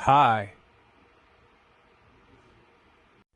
Hi.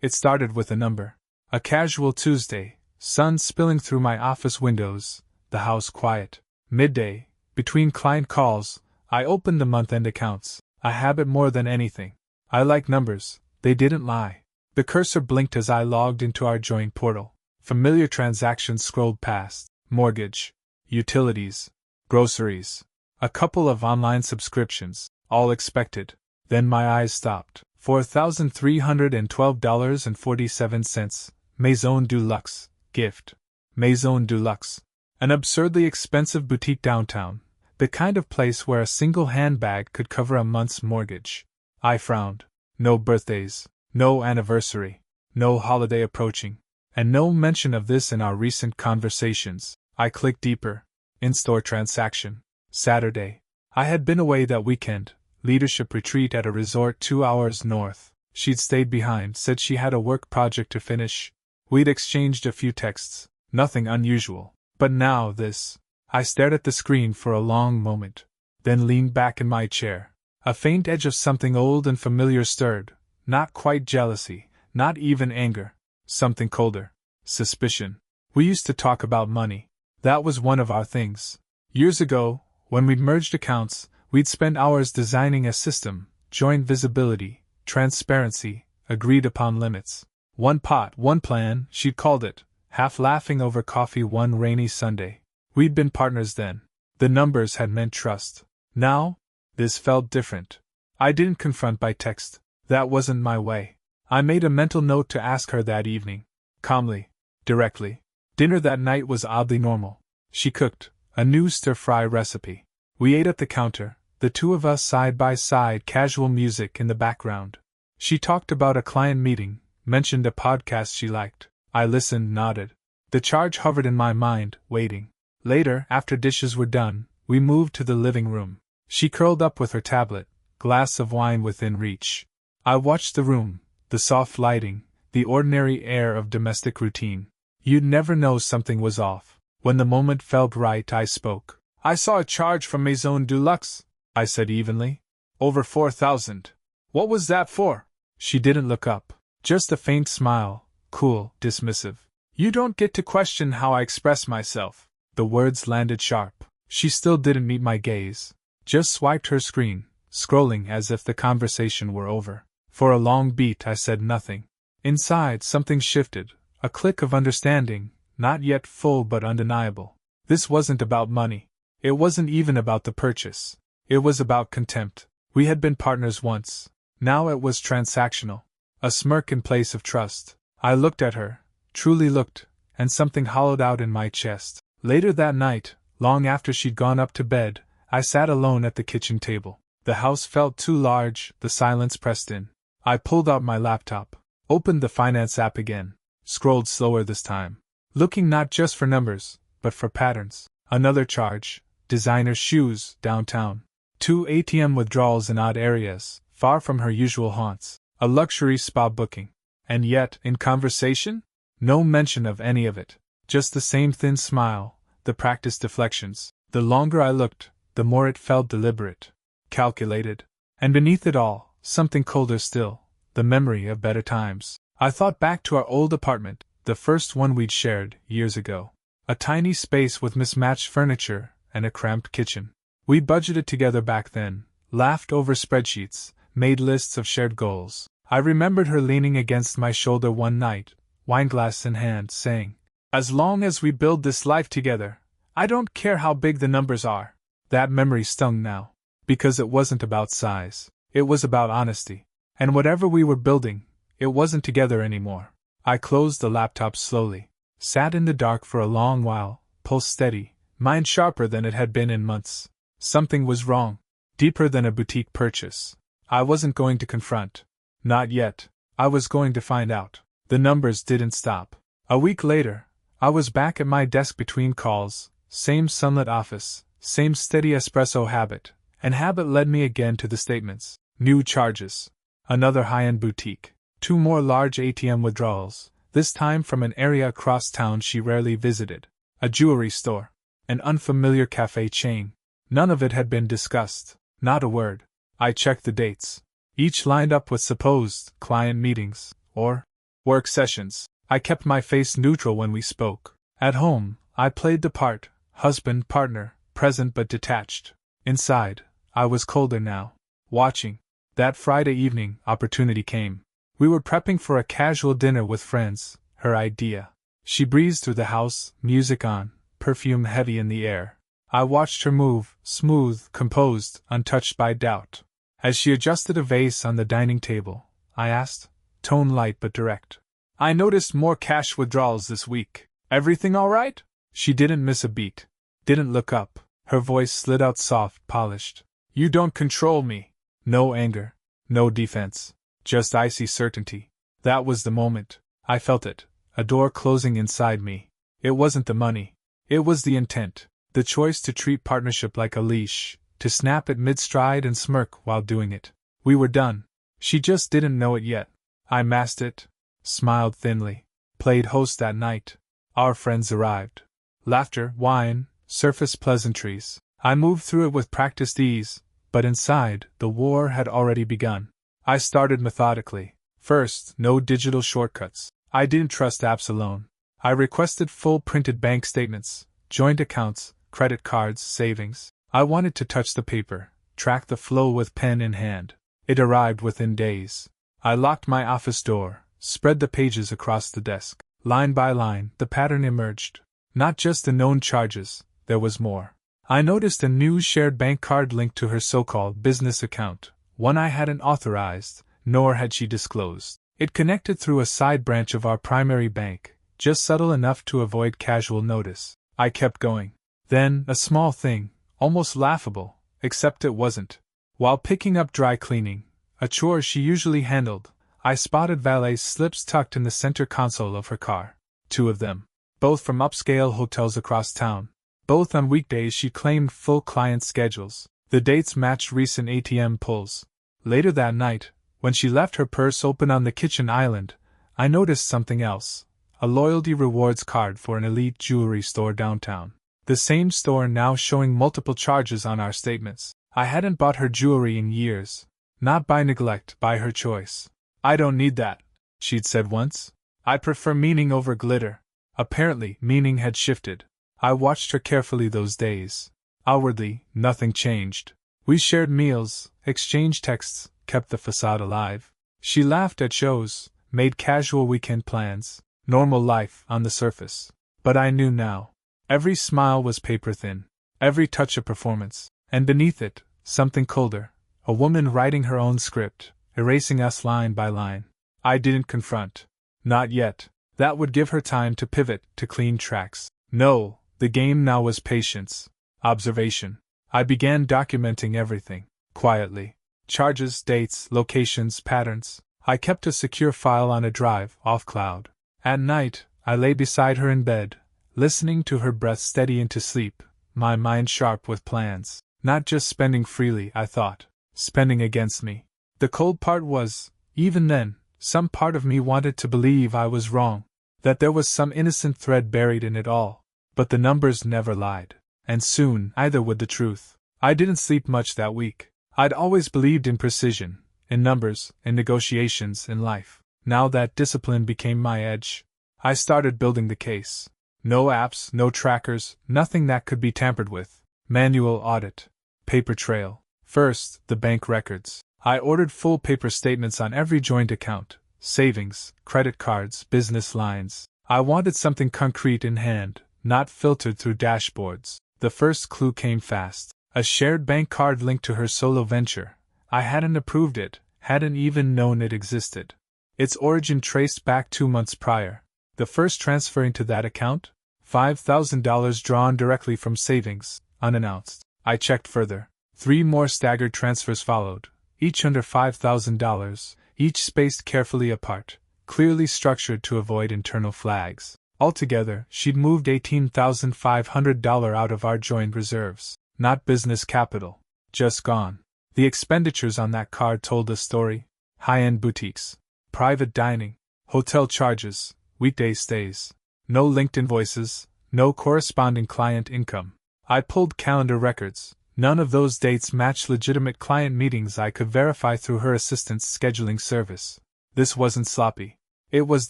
It started with a number. A casual Tuesday, sun spilling through my office windows, the house quiet. Midday, between client calls, I opened the month-end accounts, a habit more than anything. I like numbers, they didn't lie. The cursor blinked as I logged into our joint portal. Familiar transactions scrolled past. Mortgage, utilities, groceries, a couple of online subscriptions, all expected. Then my eyes stopped. $4,312.47. Maison du Luxe, gift. Maison du Luxe. An absurdly expensive boutique downtown, the kind of place where a single handbag could cover a month's mortgage. I frowned. No birthdays, no anniversary, no holiday approaching, and no mention of this in our recent conversations. I clicked deeper. In-store transaction. Saturday. I had been away that weekend. Leadership retreat at a resort 2 hours north. She'd stayed behind, said she had a work project to finish. We'd exchanged a few texts. Nothing unusual. But now this. I stared at the screen for a long moment, then leaned back in my chair. A faint edge of something old and familiar stirred. Not quite jealousy, not even anger. Something colder. Suspicion. We used to talk about money. That was one of our things. Years ago, when we'd merged accounts, we'd spend hours designing a system, joint visibility, transparency, agreed upon limits. One pot, one plan, she'd called it, half laughing over coffee one rainy Sunday. We'd been partners then. The numbers had meant trust. Now, this felt different. I didn't confront by text. That wasn't my way. I made a mental note to ask her that evening. Calmly. Directly. Dinner that night was oddly normal. She cooked a new stir-fry recipe. We ate at the counter, the two of us side by side, casual music in the background. She talked about a client meeting, mentioned a podcast she liked. I listened, nodded. The charge hovered in my mind, waiting. Later, after dishes were done, we moved to the living room. She curled up with her tablet, glass of wine within reach. I watched the room, the soft lighting, the ordinary air of domestic routine. You'd never know something was off. When the moment felt right, I spoke. I saw a charge from Maison du Luxe, I said evenly. Over 4,000. What was that for? She didn't look up. Just a faint smile, cool, dismissive. You don't get to question how I express myself. The words landed sharp. She still didn't meet my gaze. Just swiped her screen, scrolling as if the conversation were over. For a long beat I said nothing. Inside something shifted, a click of understanding, not yet full but undeniable. This wasn't about money. It wasn't even about the purchase. It was about contempt. We had been partners once. Now it was transactional. A smirk in place of trust. I looked at her, truly looked, and something hollowed out in my chest. Later that night, long after she'd gone up to bed, I sat alone at the kitchen table. The house felt too large, the silence pressed in. I pulled out my laptop, opened the finance app again, scrolled slower this time, looking not just for numbers, but for patterns. Another charge, designer shoes, downtown. 2 ATM withdrawals in odd areas, far from her usual haunts. A luxury spa booking. And yet, in conversation? No mention of any of it. Just the same thin smile, the practiced deflections. The longer I looked, the more it felt deliberate, calculated. And beneath it all, something colder still, the memory of better times. I thought back to our old apartment, the first one we'd shared, years ago. A tiny space with mismatched furniture and a cramped kitchen. We budgeted together back then, laughed over spreadsheets, made lists of shared goals. I remembered her leaning against my shoulder one night, wineglass in hand, saying, "As long as we build this life together, I don't care how big the numbers are." That memory stung now, because it wasn't about size. It was about honesty. And whatever we were building, it wasn't together anymore. I closed the laptop slowly, sat in the dark for a long while, pulse steady, mind sharper than it had been in months. Something was wrong, deeper than a boutique purchase. I wasn't going to confront. Not yet. I was going to find out. The numbers didn't stop. A week later, I was back at my desk between calls, same sunlit office, same steady espresso habit, and habit led me again to the statements. New charges. Another high-end boutique. 2 more large ATM withdrawals, this time from an area across town she rarely visited. A jewelry store. An unfamiliar cafe chain. None of it had been discussed. Not a word. I checked the dates. each lined up with supposed client meetings, or work sessions. I kept my face neutral when we spoke. At home, I played the part, husband, partner, present but detached. Inside, I was colder now, watching. That Friday evening, opportunity came. We were prepping for a casual dinner with friends, her idea. She breezed through the house, music on, perfume heavy in the air. I watched her move, smooth, composed, untouched by doubt. As she adjusted a vase on the dining table, I asked, tone light but direct, "I noticed more cash withdrawals this week. Everything all right?" She didn't miss a beat. Didn't look up. Her voice slid out soft, polished. "You don't control me." No anger. No defense. Just icy certainty. That was the moment. I felt it. A door closing inside me. It wasn't the money. It was the intent. The choice to treat partnership like a leash, to snap it mid-stride and smirk while doing it. We were done. She just didn't know it yet. I masked it, smiled thinly, played host that night. Our friends arrived. Laughter, wine, surface pleasantries. I moved through it with practiced ease, but inside, the war had already begun. I started methodically. First, no digital shortcuts. I didn't trust apps alone. I requested full printed bank statements, joint accounts, credit cards, savings. I wanted to touch the paper, track the flow with pen in hand. It arrived within days. I locked my office door, spread the pages across the desk. Line by line, the pattern emerged. Not just the known charges, there was more. I noticed a new shared bank card linked to her so-called business account, one I hadn't authorized, nor had she disclosed. It connected through a side branch of our primary bank, just subtle enough to avoid casual notice. I kept going. Then, a small thing, almost laughable, except it wasn't. While picking up dry cleaning, a chore she usually handled, I spotted valet slips tucked in the center console of her car. 2 of them. Both from upscale hotels across town. Both on weekdays she claimed full client schedules. The dates matched recent ATM pulls. Later that night, when she left her purse open on the kitchen island, I noticed something else. A loyalty rewards card for an elite jewelry store downtown. The same store now showing multiple charges on our statements. I hadn't bought her jewelry in years. Not by neglect, by her choice. "I don't need that," she'd said once. "I prefer meaning over glitter." Apparently, meaning had shifted. I watched her carefully those days. Outwardly, nothing changed. We shared meals, exchanged texts, kept the facade alive. She laughed at shows, made casual weekend plans. Normal life, on the surface. But I knew now. Every smile was paper thin. Every touch a performance. And beneath it, something colder. A woman writing her own script, erasing us line by line. I didn't confront. Not yet. That would give her time to pivot, to clean tracks. No, the game now was patience. Observation. I began documenting everything. Quietly. Charges, dates, locations, patterns. I kept a secure file on a drive, off cloud. At night, I lay beside her in bed, listening to her breath steady into sleep, my mind sharp with plans. Not just spending freely, I thought. Spending against me. The cold part was, even then, some part of me wanted to believe I was wrong, that there was some innocent thread buried in it all. But the numbers never lied. And soon, either would the truth. I didn't sleep much that week. I'd always believed in precision, in numbers, in negotiations, in life. Now that discipline became my edge. I started building the case. No apps, no trackers, nothing that could be tampered with. Manual audit. Paper trail. First, the bank records. I ordered full paper statements on every joint account, savings, credit cards, business lines. I wanted something concrete in hand, not filtered through dashboards. The first clue came fast. A shared bank card linked to her solo venture. I hadn't approved it, hadn't even known it existed. Its origin traced back 2 months prior. The first transfer into that account? $5,000 drawn directly from savings, unannounced. I checked further. 3 more staggered transfers followed, each under $5,000, each spaced carefully apart, clearly structured to avoid internal flags. Altogether, she'd moved $18,500 out of our joint reserves. Not business capital. Just gone. The expenditures on that card told a story. High-end boutiques. Private dining. Hotel charges. Weekday stays. No linked invoices. No corresponding client income. I pulled calendar records. None of those dates matched legitimate client meetings I could verify through her assistant's scheduling service. This wasn't sloppy. It was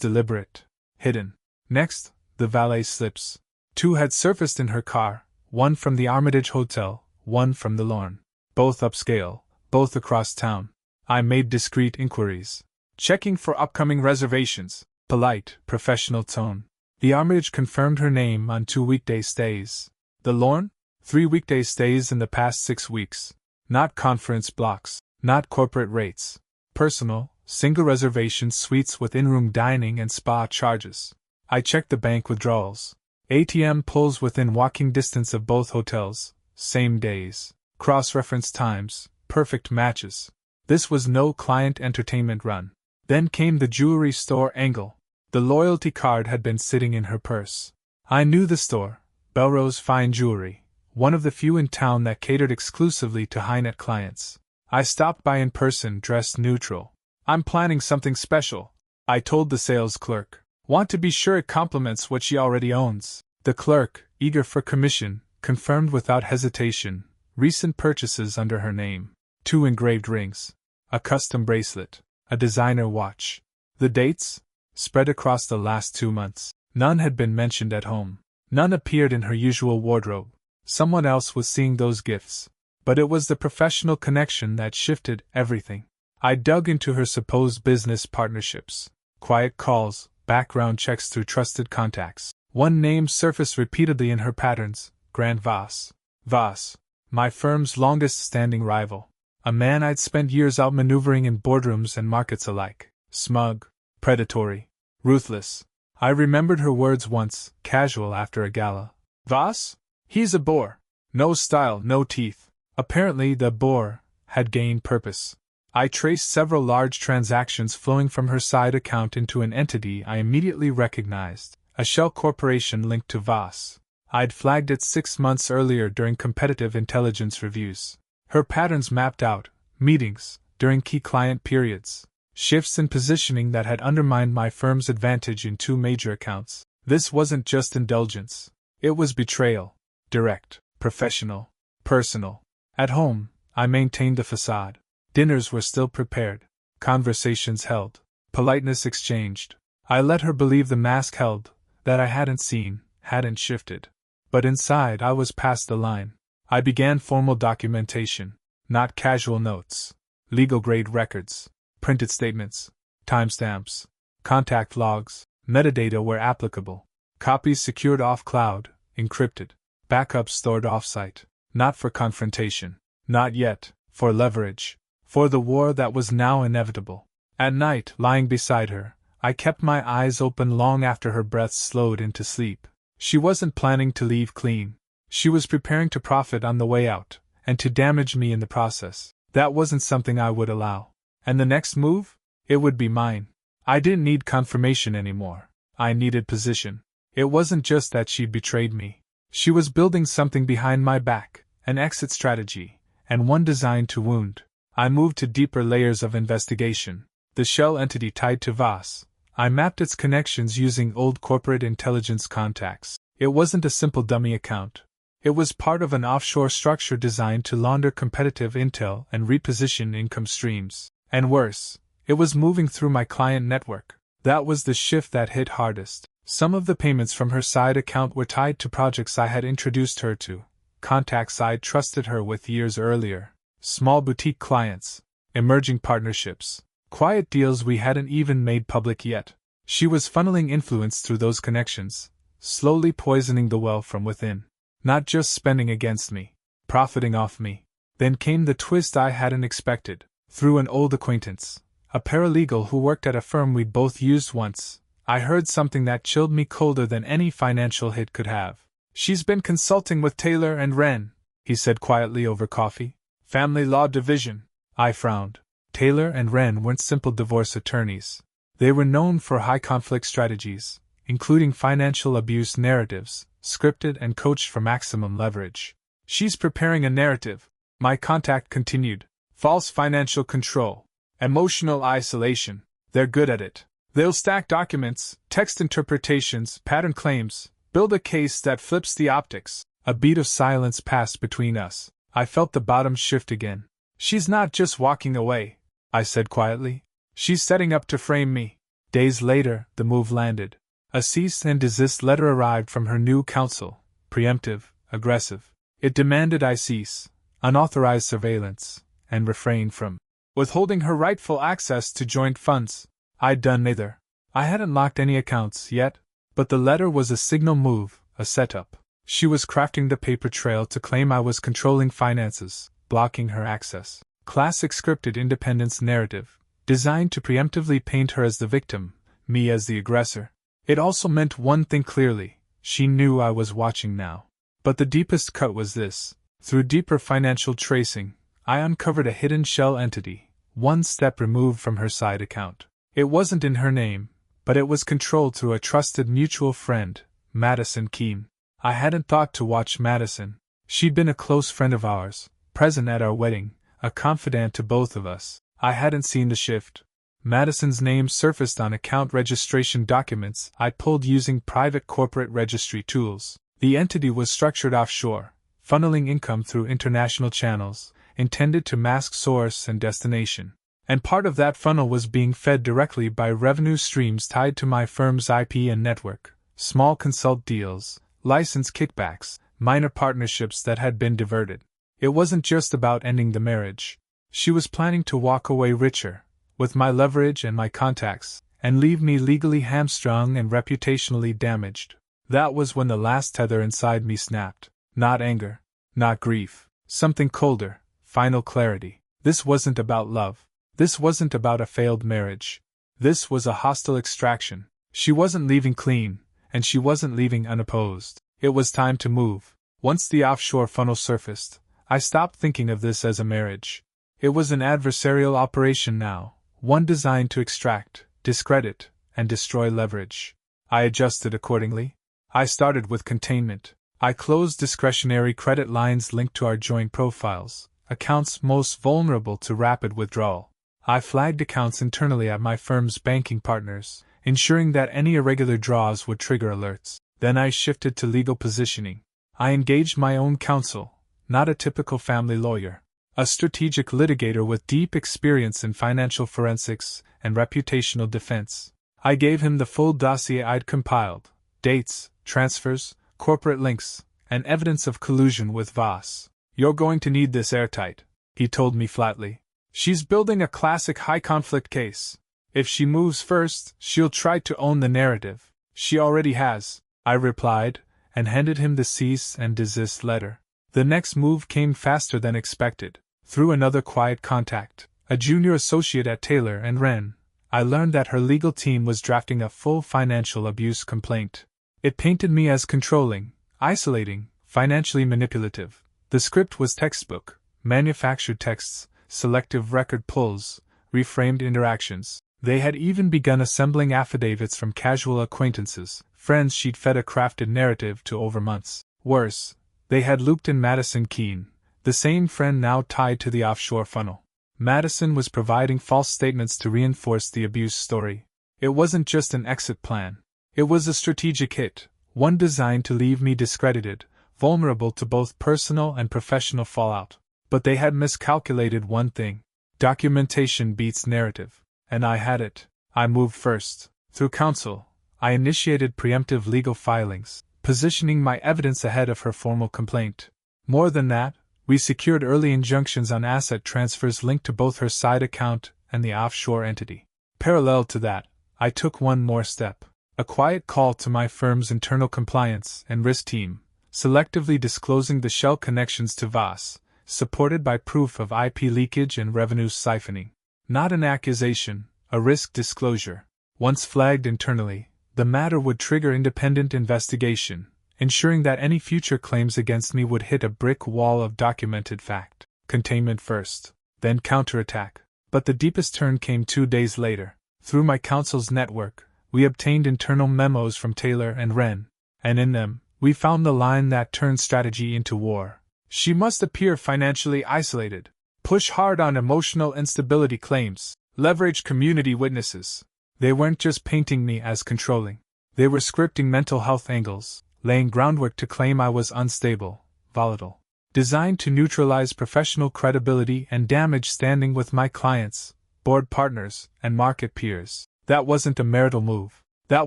deliberate. Hidden. Next, the valet slips. 2 had surfaced in her car, one from the Armitage Hotel, one from the Lorne. Both upscale, both across town. I made discreet inquiries, checking for upcoming reservations. Polite, professional tone. The Armitage confirmed her name on 2 weekday stays. The Lorne? 3 weekday stays in the past 6 weeks. Not conference blocks, not corporate rates. Personal, single reservation suites with in-room dining and spa charges. I checked the bank withdrawals. ATM pulls within walking distance of both hotels, same days. Cross-reference times, perfect matches. This was no client entertainment run. Then came the jewelry store angle. The loyalty card had been sitting in her purse. I knew the store, Belrose Fine Jewelry, one of the few in town that catered exclusively to high-net clients. I stopped by in person dressed neutral. I'm planning something special, I told the sales clerk. Want to be sure it complements what she already owns. The clerk, eager for commission, confirmed without hesitation recent purchases under her name. 2 engraved rings, a custom bracelet, a designer watch. The dates? Spread across the last 2 months. None had been mentioned at home. None appeared in her usual wardrobe. Someone else was seeing those gifts. But it was the professional connection that shifted everything. I dug into her supposed business partnerships. Quiet calls, background checks through trusted contacts. One name surfaced repeatedly in her patterns, Grant Voss. Voss, my firm's longest-standing rival. A man I'd spent years outmaneuvering in boardrooms and markets alike. Smug, predatory, ruthless. I remembered her words once, casual after a gala. Voss? He's a bore. No style, no teeth. Apparently the bore had gained purpose. I traced several large transactions flowing from her side account into an entity I immediately recognized, a shell corporation linked to Voss. I'd flagged it 6 months earlier during competitive intelligence reviews. Her patterns mapped out, meetings, during key client periods, shifts in positioning that had undermined my firm's advantage in 2 major accounts. This wasn't just indulgence. It was betrayal. Direct, professional, personal. At home, I maintained the facade. Dinners were still prepared. Conversations held. Politeness exchanged. I let her believe the mask held, that I hadn't seen, hadn't shifted. But inside I was past the line. I began formal documentation. Not casual notes. Legal-grade records. Printed statements. Timestamps. Contact logs. Metadata where applicable. Copies secured off-cloud, encrypted. Backups stored off-site. Not for confrontation. Not yet. For leverage. For the war that was now inevitable. At night, lying beside her, I kept my eyes open long after her breath slowed into sleep. She wasn't planning to leave clean. She was preparing to profit on the way out, and to damage me in the process. That wasn't something I would allow. And the next move? It would be mine. I didn't need confirmation anymore. I needed position. It wasn't just that she'd betrayed me. She was building something behind my back, an exit strategy, and one designed to wound. I moved to deeper layers of investigation. The shell entity tied to Voss. I mapped its connections using old corporate intelligence contacts. It wasn't a simple dummy account. It was part of an offshore structure designed to launder competitive intel and reposition income streams. And worse, it was moving through my client network. That was the shift that hit hardest. Some of the payments from her side account were tied to projects I had introduced her to, contacts I'd trusted her with years earlier, small boutique clients, emerging partnerships, quiet deals we hadn't even made public yet. She was funneling influence through those connections, slowly poisoning the well from within. Not just spending against me, profiting off me. Then came the twist I hadn't expected. Through an old acquaintance, a paralegal who worked at a firm we'd both used once, I heard something that chilled me colder than any financial hit could have. "She's been consulting with Taylor and Wren," he said quietly over coffee. "Family law division." I frowned. Taylor and Wren weren't simple divorce attorneys. They were known for high-conflict strategies, including financial abuse narratives, scripted and coached for maximum leverage. "She's preparing a narrative," my contact continued. "False financial control. Emotional isolation. They're good at it. They'll stack documents, text interpretations, pattern claims, build a case that flips the optics." A beat of silence passed between us. I felt the bottom shift again. "She's not just walking away," I said quietly. "She's setting up to frame me." Days later, the move landed. A cease and desist letter arrived from her new counsel, preemptive, aggressive. It demanded I cease unauthorized surveillance and refrain from withholding her rightful access to joint funds. I'd done neither. I hadn't locked any accounts yet, but the letter was a signal move, a setup. She was crafting the paper trail to claim I was controlling finances, blocking her access. Classic scripted independence narrative, designed to preemptively paint her as the victim, me as the aggressor. It also meant one thing clearly: she knew I was watching now. But the deepest cut was this: through deeper financial tracing, I uncovered a hidden shell entity, one step removed from her side account. It wasn't in her name, but it was controlled through a trusted mutual friend, Madison Keene. I hadn't thought to watch Madison. She'd been a close friend of ours, present at our wedding, a confidant to both of us. I hadn't seen the shift. Madison's name surfaced on account registration documents I'd pulled using private corporate registry tools. The entity was structured offshore, funneling income through international channels, intended to mask source and destination. And part of that funnel was being fed directly by revenue streams tied to my firm's IP and network, small consult deals, license kickbacks, minor partnerships that had been diverted. It wasn't just about ending the marriage. She was planning to walk away richer, with my leverage and my contacts, and leave me legally hamstrung and reputationally damaged. That was when the last tether inside me snapped. Not anger, not grief, something colder, final clarity. This wasn't about love. This wasn't about a failed marriage. This was a hostile extraction. She wasn't leaving clean, and she wasn't leaving unopposed. It was time to move. Once the offshore funnel surfaced, I stopped thinking of this as a marriage. It was an adversarial operation now, one designed to extract, discredit, and destroy leverage. I adjusted accordingly. I started with containment. I closed discretionary credit lines linked to our joint profiles, accounts most vulnerable to rapid withdrawal. I flagged accounts internally at my firm's banking partners, ensuring that any irregular draws would trigger alerts. Then I shifted to legal positioning. I engaged my own counsel, not a typical family lawyer, a strategic litigator with deep experience in financial forensics and reputational defense. I gave him the full dossier I'd compiled: dates, transfers, corporate links, and evidence of collusion with Voss. "You're going to need this airtight," he told me flatly. "She's building a classic high-conflict case. If she moves first, she'll try to own the narrative. She already has," I replied, and handed him the cease and desist letter. The next move came faster than expected. Through another quiet contact, a junior associate at Taylor & Wren, I learned that her legal team was drafting a full financial abuse complaint. It painted me as controlling, isolating, financially manipulative. The script was textbook: manufactured texts, selective record pulls, reframed interactions. They had even begun assembling affidavits from casual acquaintances, friends she'd fed a crafted narrative to over months. Worse, they had looped in Madison Keene, the same friend now tied to the offshore funnel. Madison was providing false statements to reinforce the abuse story. It wasn't just an exit plan. It was a strategic hit, one designed to leave me discredited, vulnerable to both personal and professional fallout. But they had miscalculated one thing. Documentation beats narrative. And I had it. I moved first. Through counsel, I initiated preemptive legal filings, positioning my evidence ahead of her formal complaint. More than that, we secured early injunctions on asset transfers linked to both her side account and the offshore entity. Parallel to that, I took one more step. A quiet call to my firm's internal compliance and risk team, selectively disclosing the shell connections to Voss, supported by proof of IP leakage and revenue siphoning. Not an accusation, a risk disclosure. Once flagged internally, the matter would trigger independent investigation, ensuring that any future claims against me would hit a brick wall of documented fact. Containment first, then counterattack. But the deepest turn came 2 days later. Through my counsel's network, we obtained internal memos from Taylor & Wren, and in them, we found the line that turned strategy into war. She must appear financially isolated, push hard on emotional instability claims, leverage community witnesses. They weren't just painting me as controlling. They were scripting mental health angles, laying groundwork to claim I was unstable, volatile. designed to neutralize professional credibility and damage standing with my clients, board partners, and market peers. That wasn't a marital move. That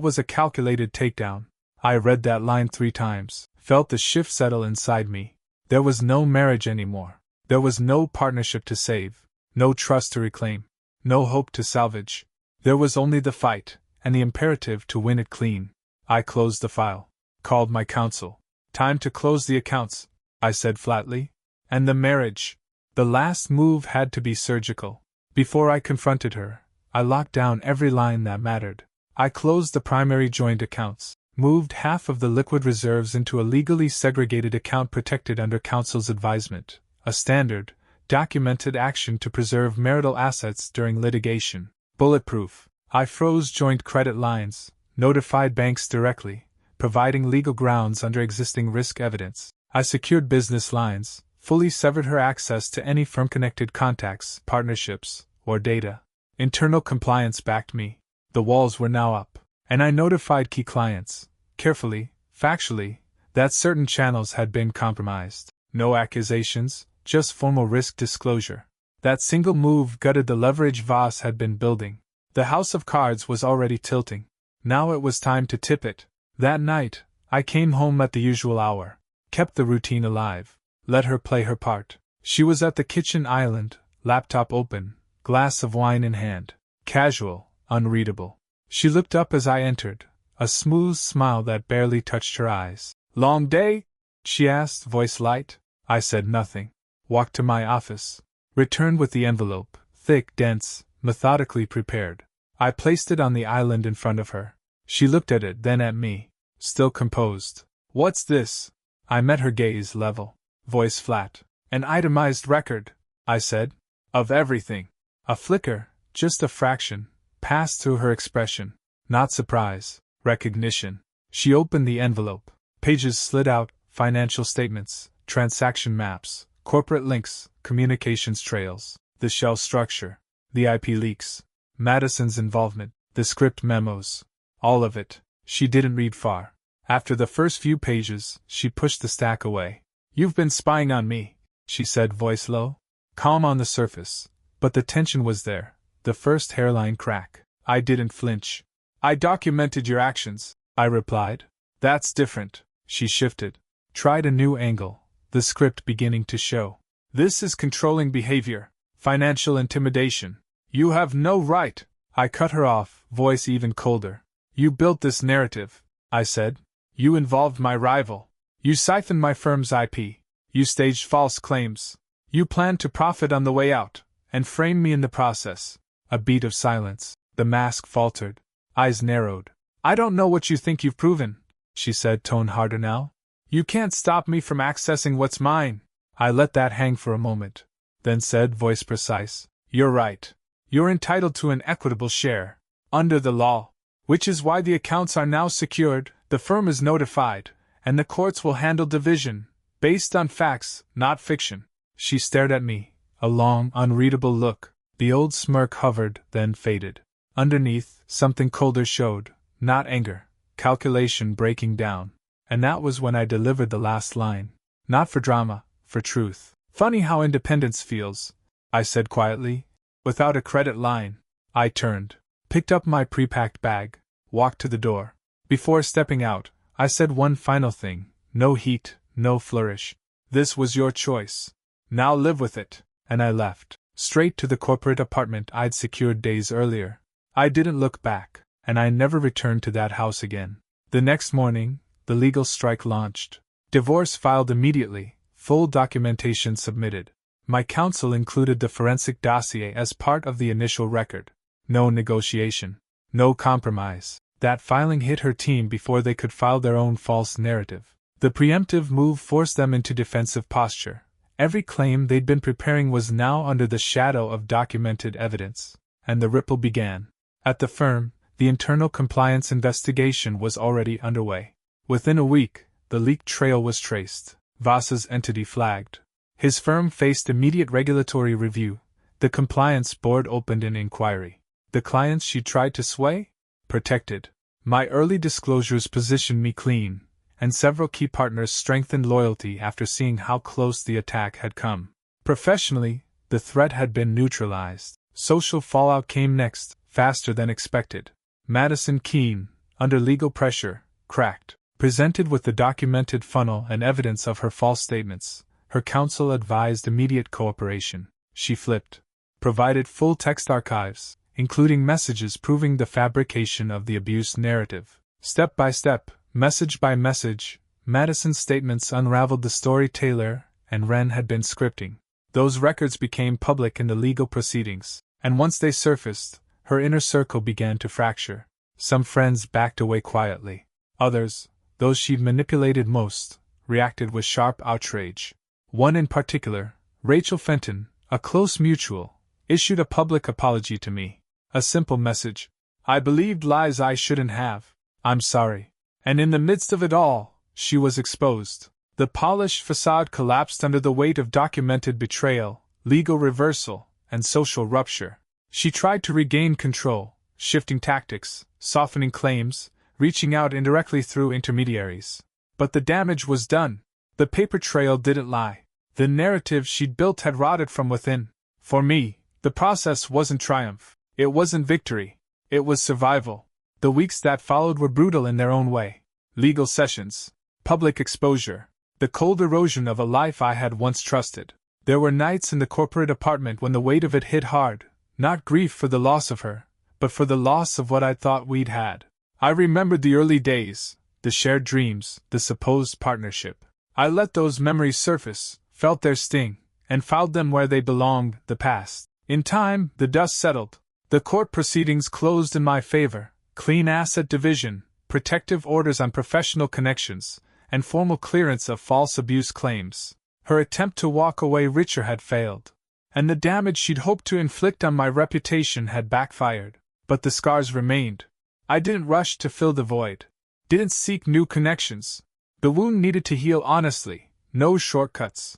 was a calculated takedown. I read that line 3 times, felt the shift settle inside me. There was no marriage anymore. There was no partnership to save, no trust to reclaim, no hope to salvage. There was only the fight, and the imperative to win it clean. I closed the file, called my counsel. Time to close the accounts, I said flatly. And the marriage. The last move had to be surgical. Before I confronted her, I locked down every line that mattered. I closed the primary joint accounts, moved half of the liquid reserves into a legally segregated account protected under counsel's advisement, a standard, documented action to preserve marital assets during litigation. Bulletproof. I froze joint credit lines, notified banks directly, providing legal grounds under existing risk evidence. I secured business lines, fully severed her access to any firm-connected contacts, partnerships, or data. Internal compliance backed me. The walls were now up, and I notified key clients, carefully, factually, that certain channels had been compromised. No accusations, just formal risk disclosure. That single move gutted the leverage Voss had been building. The house of cards was already tilting. Now it was time to tip it. That night, I came home at the usual hour, kept the routine alive, let her play her part. She was at the kitchen island, laptop open, glass of wine in hand. Casual, unreadable. She looked up as I entered, a smooth smile that barely touched her eyes. "Long day?" she asked, voice light. I said nothing. Walked to my office. Returned with the envelope, thick, dense, methodically prepared. I placed it on the island in front of her. She looked at it, then at me, still composed. "What's this?" I met her gaze level, voice flat. "An itemized record," I said. "Of everything." A flicker, just a fraction, passed through her expression. Not surprise, recognition. She opened the envelope. Pages slid out, financial statements, transaction maps, corporate links, communications trails, the shell structure, the IP leaks, Madison's involvement, the script memos. All of it. She didn't read far. After the first few pages, she pushed the stack away. "You've been spying on me," she said, voice low. Calm on the surface, but the tension was there, the first hairline crack. I didn't flinch. "I documented your actions," I replied. "That's different." She shifted. Tried a new angle, the script beginning to show. "This is controlling behavior, financial intimidation. You have no right." I cut her off, voice even colder. "You built this narrative," I said. "You involved my rival. You siphoned my firm's IP. You staged false claims. You planned to profit on the way out, and frame me in the process." A beat of silence. The mask faltered. Eyes narrowed. "I don't know what you think you've proven," she said, tone harder now. "You can't stop me from accessing what's mine." I let that hang for a moment, then said, voice precise, "You're right. You're entitled to an equitable share, under the law. Which is why the accounts are now secured, the firm is notified, and the courts will handle division, based on facts, not fiction." She stared at me, a long, unreadable look. The old smirk hovered, then faded. Underneath, something colder showed, not anger, calculation breaking down. And that was when I delivered the last line. Not for drama, for truth. "Funny how independence feels," I said quietly. "Without a credit line." I turned, picked up my pre-packed bag, walked to the door. Before stepping out, I said one final thing. No heat, no flourish. "This was your choice. Now live with it." And I left, straight to the corporate apartment I'd secured days earlier. I didn't look back, and I never returned to that house again. The next morning, the legal strike launched. Divorce filed immediately, full documentation submitted. My counsel included the forensic dossier as part of the initial record. No negotiation. No compromise. That filing hit her team before they could file their own false narrative. The preemptive move forced them into defensive posture. Every claim they'd been preparing was now under the shadow of documented evidence. And the ripple began. At the firm, the internal compliance investigation was already underway. Within a week, the leak trail was traced. Voss's entity flagged. His firm faced immediate regulatory review. The compliance board opened an inquiry. The clients she tried to sway? Protected. My early disclosures positioned me clean, and several key partners strengthened loyalty after seeing how close the attack had come. Professionally, the threat had been neutralized. Social fallout came next, faster than expected. Madison Keene, under legal pressure, cracked. Presented with the documented funnel and evidence of her false statements, her counsel advised immediate cooperation. She flipped. Provided full text archives, including messages proving the fabrication of the abuse narrative. Step by step, message by message, Madison's statements unraveled the story Taylor and Wren had been scripting. Those records became public in the legal proceedings, and once they surfaced, her inner circle began to fracture. Some friends backed away quietly. Others, those she'd manipulated most, reacted with sharp outrage. One in particular, Rachel Fenton, a close mutual, issued a public apology to me. A simple message: "I believed lies I shouldn't have. I'm sorry." And in the midst of it all, she was exposed. The polished facade collapsed under the weight of documented betrayal, legal reversal, and social rupture. She tried to regain control, shifting tactics, softening claims, reaching out indirectly through intermediaries. But the damage was done. The paper trail didn't lie. The narrative she'd built had rotted from within. For me, the process wasn't triumph. It wasn't victory. It was survival. The weeks that followed were brutal in their own way. Legal sessions, public exposure, the cold erosion of a life I had once trusted. There were nights in the corporate apartment when the weight of it hit hard, not grief for the loss of her, but for the loss of what I'd thought we'd had. I remembered the early days, the shared dreams, the supposed partnership. I let those memories surface, felt their sting, and filed them where they belonged, the past. In time, the dust settled. The court proceedings closed in my favor. Clean asset division, protective orders on professional connections, and formal clearance of false abuse claims. Her attempt to walk away richer had failed, and the damage she'd hoped to inflict on my reputation had backfired. But the scars remained. I didn't rush to fill the void. Didn't seek new connections. The wound needed to heal honestly, no shortcuts.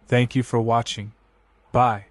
Thank you for watching. Bye.